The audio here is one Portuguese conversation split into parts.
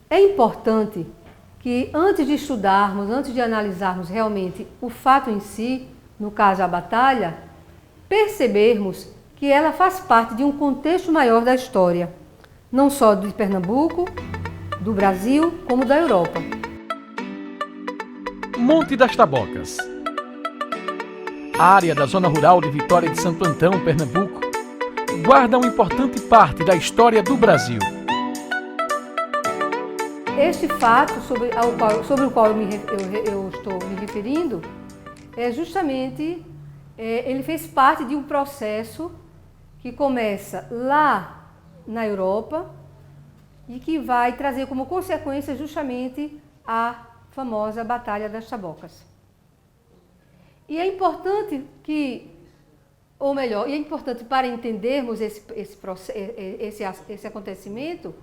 É importante que antes de estudarmos, antes de analisarmos realmente o fato em si, no caso a batalha, percebermos que ela faz parte de um contexto maior da história, não só de Pernambuco, do Brasil, como da Europa. Monte das Tabocas. A área da zona rural de Vitória de Santo Antão, Pernambuco, guarda uma importante parte da história do Brasil. Este fato sobre o qual eu estou me referindo é justamente, ele fez parte de um processo que começa lá na Europa e que vai trazer como consequência justamente a famosa Batalha das Tabocas. E é importante é importante para entendermos esse acontecimento,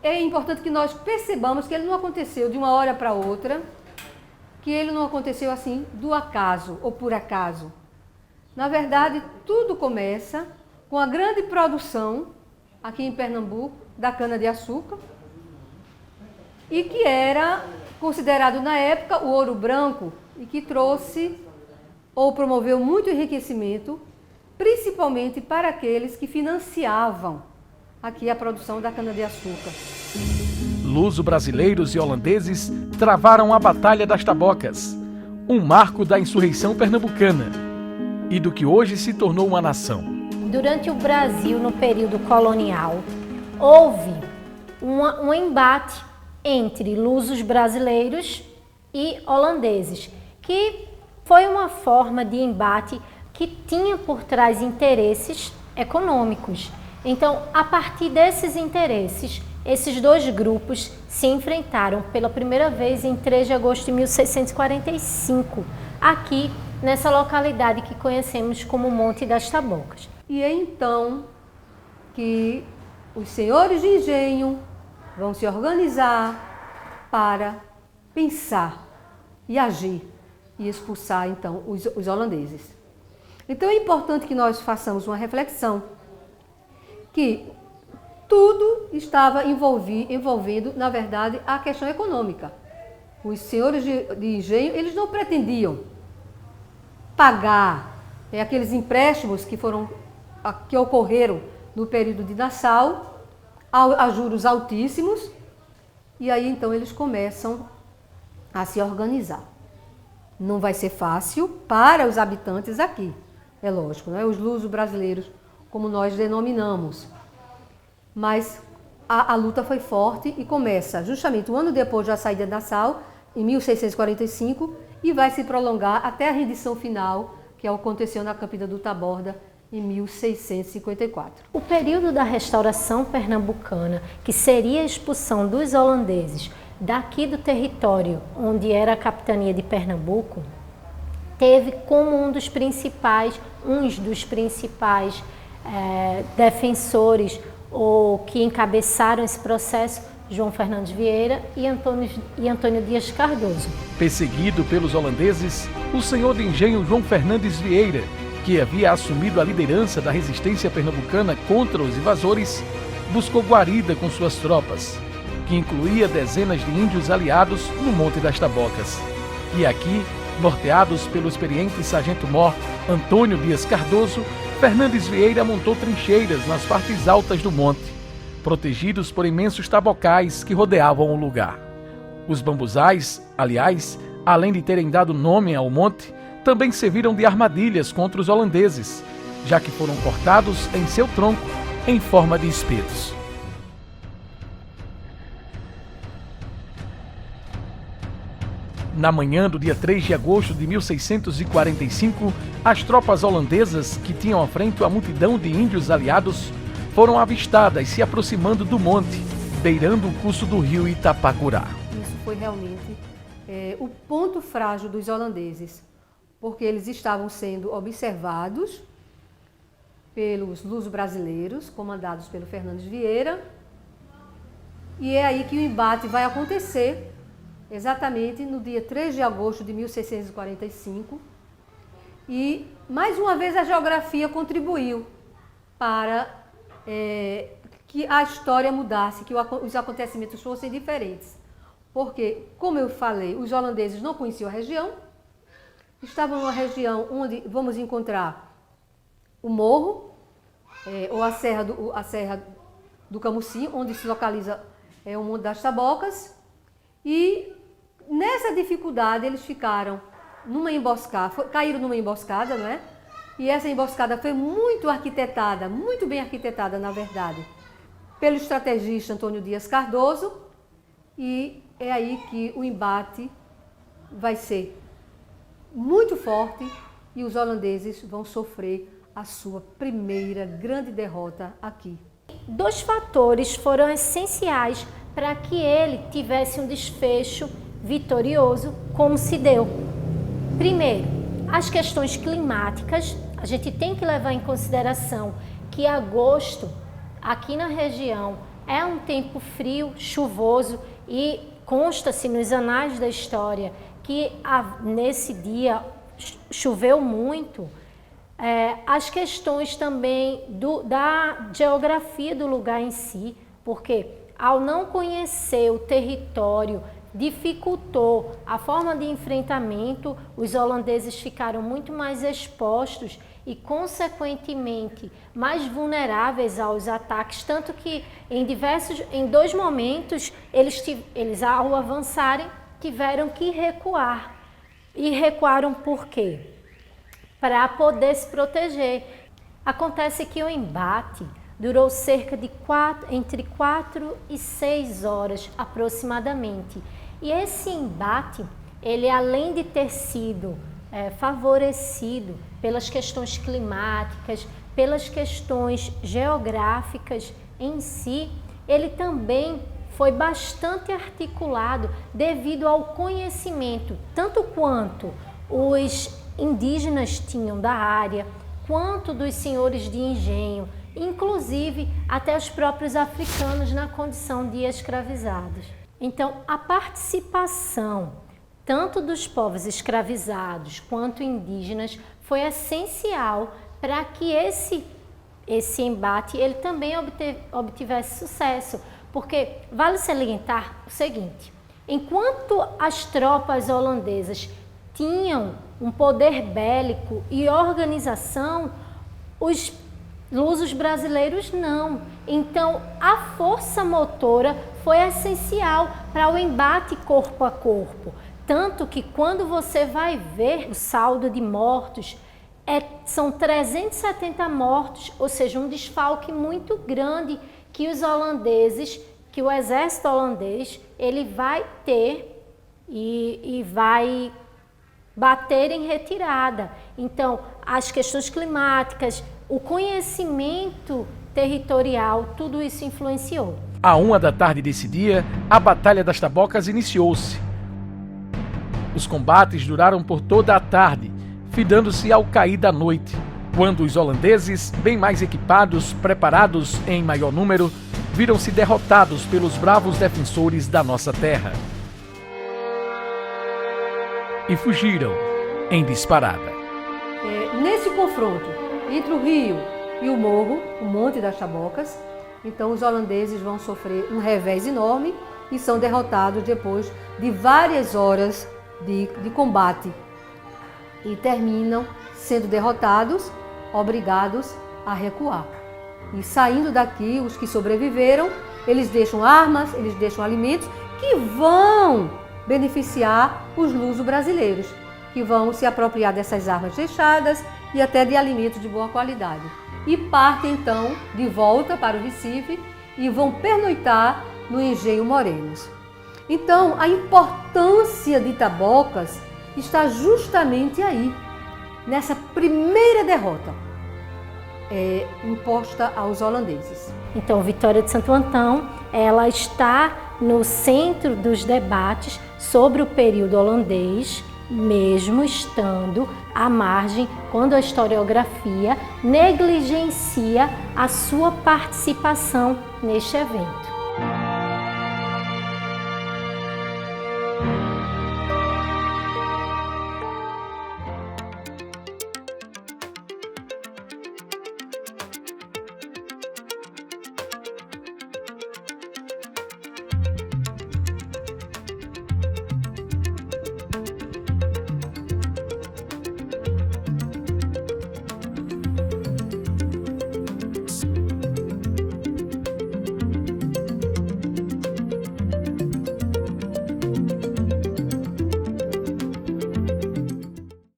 é importante que nós percebamos que ele não aconteceu de uma hora para outra, que ele não aconteceu assim do acaso ou por acaso. Na verdade, tudo começa com a grande produção aqui em Pernambuco da cana-de-açúcar e que era considerado na época o ouro branco e que trouxe ou promoveu muito enriquecimento, principalmente para aqueles que financiavam aqui a produção da cana-de-açúcar. Luso-brasileiros e holandeses travaram a Batalha das Tabocas, um marco da insurreição pernambucana e do que hoje se tornou uma nação. Durante o Brasil, no período colonial, houve um embate entre lusos brasileiros e holandeses, que foi uma forma de embate que tinha por trás interesses econômicos. Então, a partir desses interesses, esses dois grupos se enfrentaram pela primeira vez em 3 de agosto de 1645, aqui nessa localidade que conhecemos como Monte das Tabocas. E é então que os senhores de engenho vão se organizar para pensar e agir e expulsar então os holandeses. Então é importante que nós façamos uma reflexão que tudo estava envolvendo, na verdade, a questão econômica. Os senhores de engenho, eles não pretendiam pagar aqueles empréstimos que ocorreram no período de Nassau, a juros altíssimos, e aí então eles começam a se organizar. Não vai ser fácil para os habitantes aqui, é lógico, né? Os luso-brasileiros, como nós denominamos. Mas a luta foi forte e começa justamente um ano depois da saída de Nassau, em 1645, e vai se prolongar até a rendição final, que aconteceu na Campina do Taborda, em 1654. O período da restauração pernambucana, que seria a expulsão dos holandeses daqui do território onde era a capitania de Pernambuco, teve como um dos principais defensores ou que encabeçaram esse processo, João Fernandes Vieira e Antônio Dias Cardoso. Perseguido pelos holandeses, o senhor de engenho João Fernandes Vieira, que havia assumido a liderança da resistência pernambucana contra os invasores, buscou guarida com suas tropas, que incluía dezenas de índios aliados no Monte das Tabocas. E aqui, norteados pelo experiente sargento-mor Antônio Dias Cardoso, Fernandes Vieira montou trincheiras nas partes altas do monte, protegidos por imensos tabocais que rodeavam o lugar. Os bambuzais, aliás, além de terem dado nome ao monte, também serviram de armadilhas contra os holandeses, já que foram cortados em seu tronco em forma de espetos. Na manhã do dia 3 de agosto de 1645, as tropas holandesas, que tinham à frente a multidão de índios aliados, foram avistadas se aproximando do monte, beirando o curso do rio Itapacurá. Isso foi realmente o ponto frágil dos holandeses, porque eles estavam sendo observados pelos luso-brasileiros, comandados pelo Fernandes Vieira, e é aí que o embate vai acontecer, exatamente no dia 3 de agosto de 1645, e mais uma vez a geografia contribuiu para que a história mudasse, que os acontecimentos fossem diferentes. Porque, como eu falei, os holandeses não conheciam a região, estavam numa região onde vamos encontrar o morro, ou a Serra do Camusim, onde se localiza o Monte das Tabocas, e nessa dificuldade eles ficaram numa emboscada, caíram numa emboscada, não é? E essa emboscada foi muito arquitetada, muito bem arquitetada, na verdade, pelo estrategista Antônio Dias Cardoso, e é aí que o embate vai ser muito forte e os holandeses vão sofrer a sua primeira grande derrota aqui. 2 fatores foram essenciais para que ele tivesse um desfecho vitorioso, como se deu. Primeiro, as questões climáticas. A gente tem que levar em consideração que agosto, aqui na região, é um tempo frio, chuvoso, e consta-se nos anais da história que nesse dia choveu muito. As questões também da geografia do lugar em si, porque ao não conhecer o território, dificultou a forma de enfrentamento, os holandeses ficaram muito mais expostos e, consequentemente, mais vulneráveis aos ataques, tanto que em 2 momentos, eles ao avançarem, tiveram que recuar. E recuaram por quê? Para poder se proteger. Acontece que o embate durou cerca de entre 4 e 6 horas aproximadamente. E esse embate, ele além de ter sido favorecido pelas questões climáticas, pelas questões geográficas em si, ele também foi bastante articulado devido ao conhecimento, tanto quanto os indígenas tinham da área, quanto dos senhores de engenho, inclusive até os próprios africanos na condição de escravizados. Então, a participação tanto dos povos escravizados quanto indígenas foi essencial para que esse embate ele também obtivesse sucesso, porque vale salientar o seguinte: enquanto as tropas holandesas tinham um poder bélico e organização, os lusos brasileiros não. Então, a força motora foi essencial para o embate corpo a corpo. Tanto que quando você vai ver o saldo de mortos, são 370 mortos, ou seja, um desfalque muito grande que os holandeses, que o exército holandês, ele vai ter e vai bater em retirada. Então, as questões climáticas, o conhecimento territorial, tudo isso influenciou. À 1 da tarde desse dia, a Batalha das Tabocas iniciou-se. Os combates duraram por toda a tarde, findando-se ao cair da noite, quando os holandeses, bem mais equipados, preparados em maior número, viram-se derrotados pelos bravos defensores da nossa terra. E fugiram em disparada. Nesse confronto entre o rio e o morro, o Monte das Tabocas, então os holandeses vão sofrer um revés enorme e são derrotados depois de várias horas de combate e terminam sendo derrotados, obrigados a recuar. E saindo daqui, os que sobreviveram, eles deixam armas, eles deixam alimentos que vão beneficiar os luso-brasileiros, que vão se apropriar dessas armas deixadas e até de alimentos de boa qualidade. E partem então de volta para o Recife e vão pernoitar no Engenho Morenos. Então, a importância de Tabocas está justamente aí, nessa primeira derrota imposta aos holandeses. Então, Vitória de Santo Antão, ela está no centro dos debates sobre o período holandês, mesmo estando à margem quando a historiografia negligencia a sua participação neste evento.